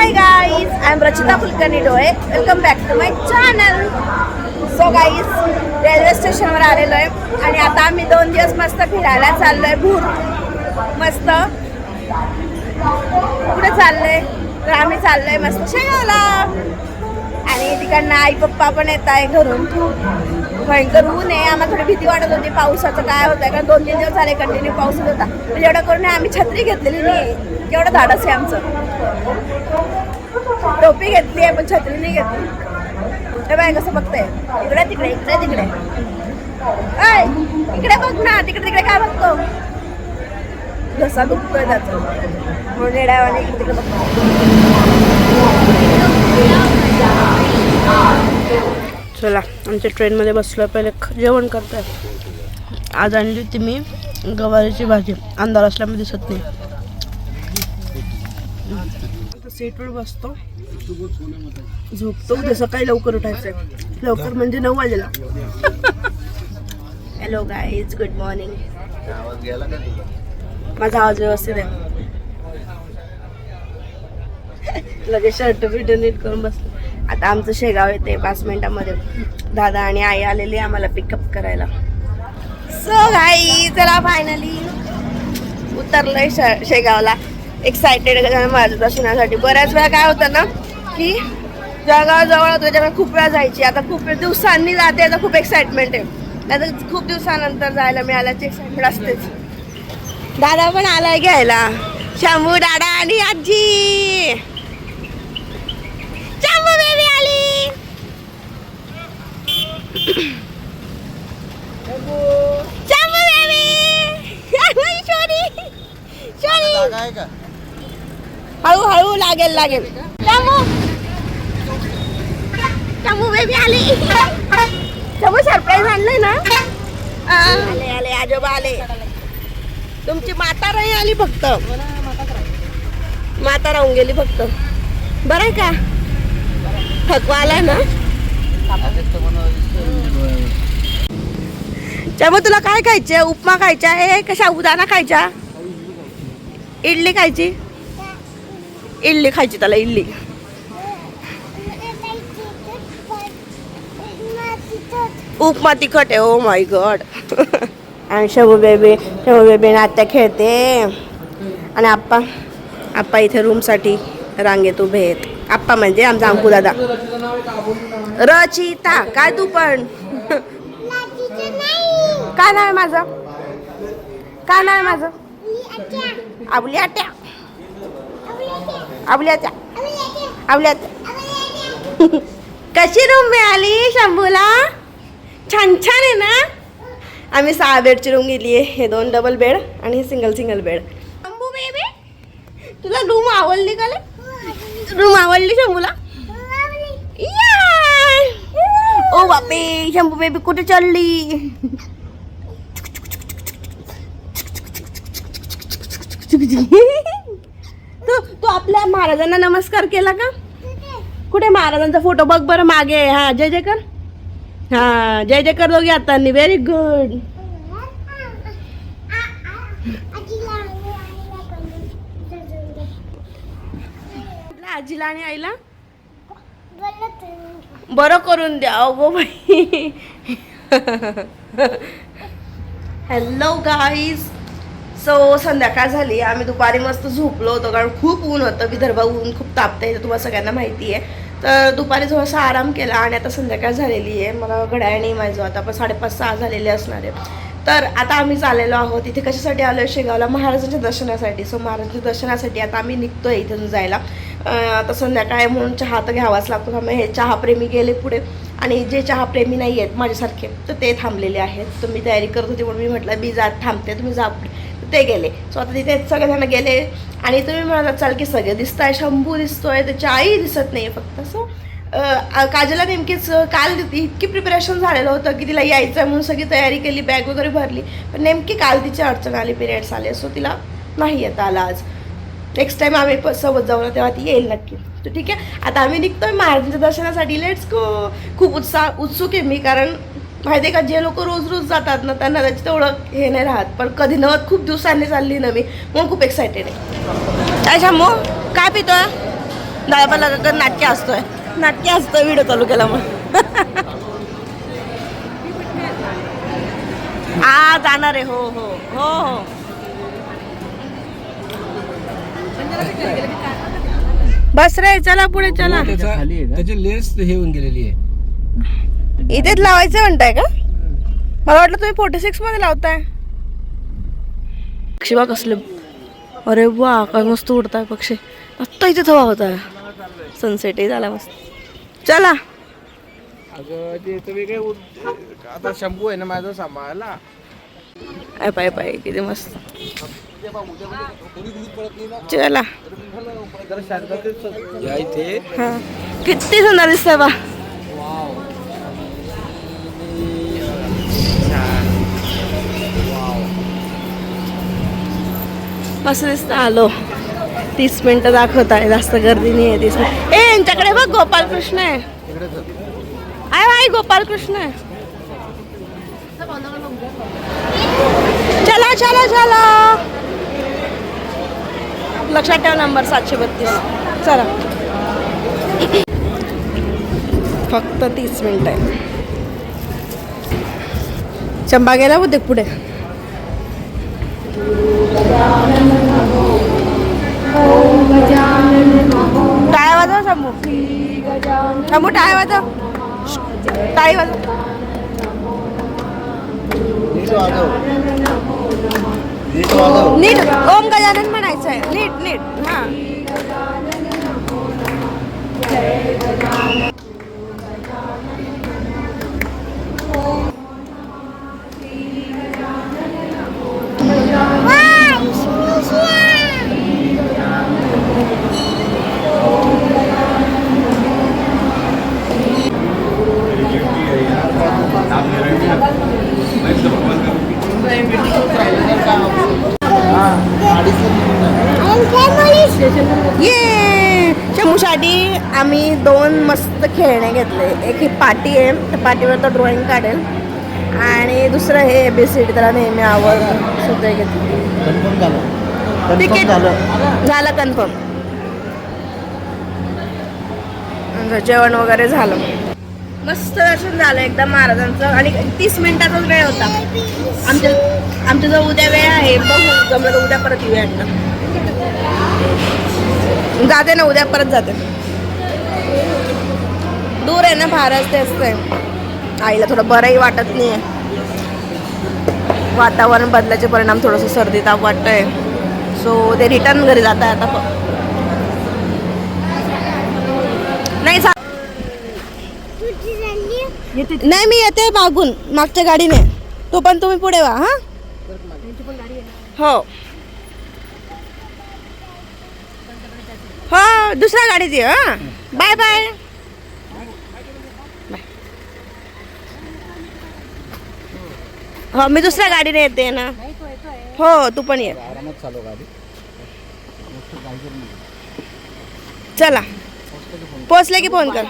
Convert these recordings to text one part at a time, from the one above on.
High guys, I am Rachita Kulkarni डोळे. Welcome back to my channel. So guys, railway स्टेशनवर आलेलो आहे आणि आता आम्ही 2 दिवस मस्त फिरायला चाललोय. भूर मस्त. कुठे चाललोय तर आम्ही चाललोय मस्त शेगावला. आणि तिकडनं आई पप्पा पण येत आहे घरून. भयंकर ऊन आहे. आम्हाला थोडी भीती वाटत होती पावसाचं काय होतंय, कारण 2-3 दिवस झाले कंटिन्यू पाऊस होता. म्हणजे एवढं करून आम्ही छत्री घेतलेली नाही. केवढं धाडस आहे आमचं. टोपी घेतली आहे पण छत्री नाही घेतली. हे बाय कसं बघतंय, इकडे तिकडे इकडे तिकडे. अय इकडे बघ ना, तिकडे तिकडे काय बघतो. घसा दुखतोय त्याचा म्हणून येड्यावाने इकडे तिकडे बघतो. चला आमच्या ट्रेनमध्ये बसलो. पहिले जेवण करतोय. आज आणली होती मी गवारीची भाजी. अंधार असल्यामुळे दिसत नाही. सीटवर बसतो, झोपतो. उद्या सकाळी लवकर उठायचंय. लवकर म्हणजे 9 वाजेला. Hello guys, good morning. माझा आवाज व्यवस्थित आहे. लगेच शर्ट बिर्ट नीट करून बसलो. आता आमचं शेगाव येते 5 मिनिटांमध्ये. दादा आणि आई आलेली आम्हाला पिकअप करायला. सो गाई, चला फायनली उतरलोय शेगावला. एक्सायटेड माझ्या दर्शनासाठी. बऱ्याच वेळा काय होतं ना की जळगाव जवळ होतं त्याच्यामुळे खूप वेळा जायची. आता खूप दिवसांनी जाते. आता खूप एक्साइटमेंट आहे. आता खूप दिवसानंतर जायला मिळाल्याची एक्साइटमेंट असतेच. दादा पण आलाय घ्यायला. शंभू दादा आणि आजी. शंभू बेबी आली. शंभू बेबी. सॉरी हळूहळू लागेल. शंभू बेबी आली. शंभू सरप्राईज आणलंय ना. आले आजोबा आले. तुमची माता नाही आली, फक्त माता राहून गेली फक्त. बरं आहे का? थकवा आलाय ना. शंभू तुला काय खायचंय? उपमा खायचा आहे का साबुदाणा खायचा? इडली खायची. इडली खायची त्याला. इडली उपमा तिखट आहे. Oh my God. आणि शंभू बेबी नात्या खेळते. आणि आप्पा इथे रूमसाठी रांगेत उभे आहेत. आप्पा म्हणजे आमचा अंकू दादा. रचिता काय तू पण काय नाव आहे माझं? काय नाव आहे माझं? आबुली आट्या. कशी रूम मिळाली शंभूला? छान आहे ना. आम्ही 6 बेडची रूम घेतली आहे. हे 2 डबल बेड आणि हे सिंगल बेड. शंभू बेबी तुला रूम आवडली का? रूम आवडली शंभूला? ओ बापे, शंभू बेबी कुठे चढली? तू आपल्या महाराजांना नमस्कार केला का? कुठे महाराजांचा फोटो बघ बरं मागे. हा जय जय कर. हा जय जय कर दोघी हातांनी. Very good. आजीला आणि आईला बरं करून द्या. अगो बाई. Hello guys. सो संध्याकाळ झाली. आम्ही दुपारी मस्त झोपलो होतो कारण खूप ऊन होतं. विदर्भ ऊन खूप तापतंय, तुम्हाला सगळ्यांना माहिती आहे. तर दुपारी थोडासा आराम केला आणि आता संध्याकाळ झालेली आहे. मला घड्याळ नाही माझं. आता आपण 5:30-6 झालेले असणार आहे. तर आता आम्ही चाललेलो आहोत. इथे कशासाठी आलो आहे? शेगावला महाराजांच्या दर्शनासाठी. सो महाराजांच्या दर्शनासाठी आता आम्ही निघतोय इथून जायला. आता संध्याकाळ आहे म्हणून चहा तर घ्यावाच लागतो. त्यामुळे हे चहाप्रेमी गेले पुढे आणि जे चहाप्रेमी नाही आहेत माझ्यासारखे तर ते थांबलेले आहेत. तर मी तयारी करत होती म्हणून मी म्हटलं मी थांबते, तुम्ही जा पुढे. ते गेले. सो आता तिथे सगळेजण गेले आणि तुम्ही म्हणाला चाल की सगळे दिसत आहे. शंभू दिसतोय, त्याची आई दिसत नाही फक्त. सो काजलला नेमकीच काल इतकी प्रिपरेशन झालेलं होतं की तिला यायचं आहे म्हणून सगळी तयारी केली, बॅग वगैरे भरली. पण नेमकी काल तिची अडचण आली, पिरियड्स आले. सो तिला नाही येता आला आज. नेक्स्ट टाइम आम्ही सोबत जाऊ ना तेव्हा ती येईल नक्की. तर ठीक आहे, आता आम्ही निघतोय महाराजांच्या दर्शनासाठी. Let's go. खूप उत्सुक आहे मी, कारण माहिती आहे का, जे लोक रोज रोज जातात ना त्यांना त्याची तेवढं हे नाही राहत. पण कधी नव्हत खूप दिवसांनी चालली ना मी, म्हणून खूप एक्सायटेड आहे. काय शंभू काय पितोय? दादा लगा नाट्य असतोय, नाट्य असतोय व्हिडिओ चालू केला मग. हा जाणार आहे. हो हो हो हो. बस रे, चला पुढे चला. त्याची लेस हे होऊन गेलेली आहे. इथेच लावायचं म्हणताय का? मला वाटलं तुम्ही 46 मध्ये लावताय. पक्षी बा कसले, अरे वा काय मस्त उडताय पक्षी. आत्ता इथे थवा होता, सनसेटही झाला मस्त. चला. अगं ते तुम्ही काय आता शंभू आहे ना माझं सांभाळायला. पाय पाय किती मस्त. चला. या इथे हा किती सुंदर दिसतंय बा. मस्त दिसतं. आलो. 30 मिनिटं दाखवत आहे, जास्त गर्दी नाही आहे. 30 मिनिट. ए यांच्याकडे बघ गोपालकृष्ण आहे. आहे भाई गोपालकृष्ण आहे. चला चला चला. लक्षात ठेवा नंबर 732. चला. फक्त 30 मिनिट आहे. चंबा गेला होते पुढे. टाळ्या वाजव शंभू. शंभू टाळ्या वाजव. टाळी वाजव. नीट ओम गजानन म्हणायचं आहे. नीट नीट. हा ये शमूसाठी आम्ही 2 मस्त खेळणे घेतले. एक ही पाटी आहे, त्या पाटीवर तो ड्रॉइंग काढेल, आणि दुसरं हे ABCD त्याला नेहमी आवडतं, सुद्धा घेतली. तिकीट झालं कन्फर्म. जेवण वगैरे झालं, मस्त दर्शन झालं एकदम महाराजांचं. आणि 30 मिनिटाचाच वेळ होता आमच्या जर उद्या वेळ आहे. बघू जमलं तर उद्या परत येऊया. जाते ना उद्या परत जाते. दूर आहे ना फारच, ते असतंय. आईला थोडं बरंही वाटत नाही आहे. वातावरण बदलाचे परिणाम, थोडंसं सर्दी ताप वाटतंय. सो ते रिटर्न घरी जात आहे आता. नाही मी येते मागून, मागच्या गाडीने. तो पण तुम्ही पुढे वा. हा हो हो, दुसऱ्या गाडीत ये. हा बाय बाय. हो मी दुसऱ्या गाडीने येते ना. हो तू पण ये. चला पोचले की फोन कर.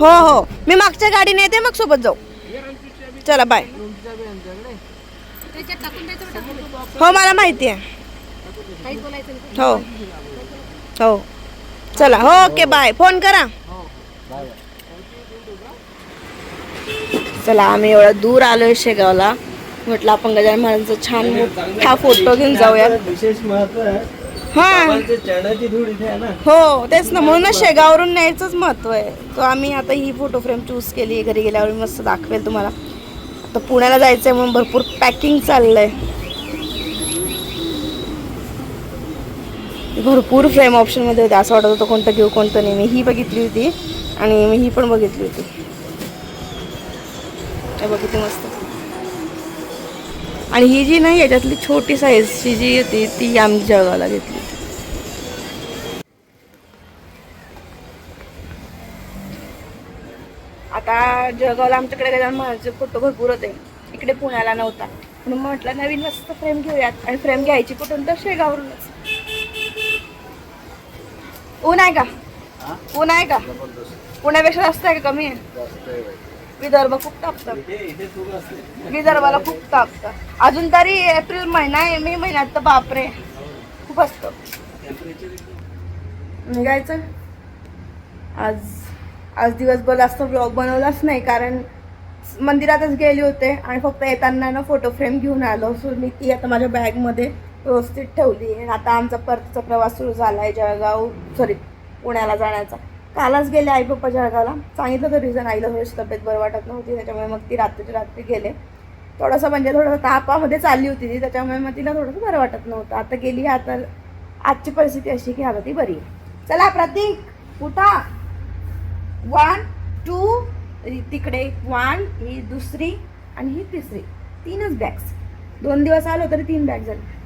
हो हो मी मागच्या गाडीने येते, मग सोबत जाऊ. चला बाय. हो मला माहिती आहे. हो हो चला. हो ओके बाय. फोन करा. चला आम्ही एवढा दूर आलोय शेगावला. म्हटलं आपण गजानन महाराजांचा छान मोठा फोटो घेऊन जाऊया. विशेष महत्व आहे. हा चरणाची धूळ इथे आहे ना. हो तेच ना, म्हणून शेगावरून न्यायचंच महत्व आहे. तो आम्ही आता ही फोटो फ्रेम चूज केली. घरी गेल्यावर मस्त दाखवेल तुम्हाला. आता पुण्याला जायचंय म्हणून भरपूर पॅकिंग चाललंय. भरपूर फ्रेम ऑप्शन मध्ये होते. असं वाटत होतं कोणतं घेऊ कोणतं नाही. मी ही बघितली होती आणि मी ही पण बघितली होती. बघितली मस्त. आणि ही जी नाही याच्यातली छोटी साईजची जी होती ती आम्ही जळगावला घेतली. आता जळगावला आमच्याकडे गजानन महाराजांचे फोटो भरपूर होते. इकडे पुण्याला नव्हता, म्हणून म्हटलं नवीन मस्त फ्रेम घेऊयात. आणि फ्रेम घ्यायची कुठून तर शेगावरूनच. ऊन आहे का? ऊन आहे का? पुण्यापेक्षा जास्त आहे का कमी आहे? विदर्भ खूप तापतं. विदर्भाला खूप तापतं. अजून तरी एप्रिल महिना आहे, मे महिन्यात तर बापरे खूप असतं. निघायचं आज. आज दिवसभर जास्त ब्लॉग बनवलाच नाही कारण मंदिरातच गेले होते आणि फक्त येताना ना फोटो फ्रेम घेऊन आलो. सो मी ती आता माझ्या बॅगमध्ये व्यवस्थित ठेवली आहे. आता आमचा परतीचा प्रवास सुरू झाला आहे पुण्याला जाण्याचा. कालच गेले आई पप्पा जळगावला. सांगितलं तर रिझन, आईला थोडीशी तब्येत बरं वाटत नव्हती त्याच्यामुळे मग ती रात्री गेले. थोडंसं तापामध्ये चालली होती ती, त्याच्यामुळे मग तिला थोडंसं बरं वाटत नव्हतं. आता गेली. आता आजची परिस्थिती अशी की आता ती बरी आहे. चला प्रतीक उठा. 1 2 तिकडे 1, ही दुसरी आणि ही तिसरी. 3च बॅग्स. 2 दिवस आलो तरी 3 बॅग झाले.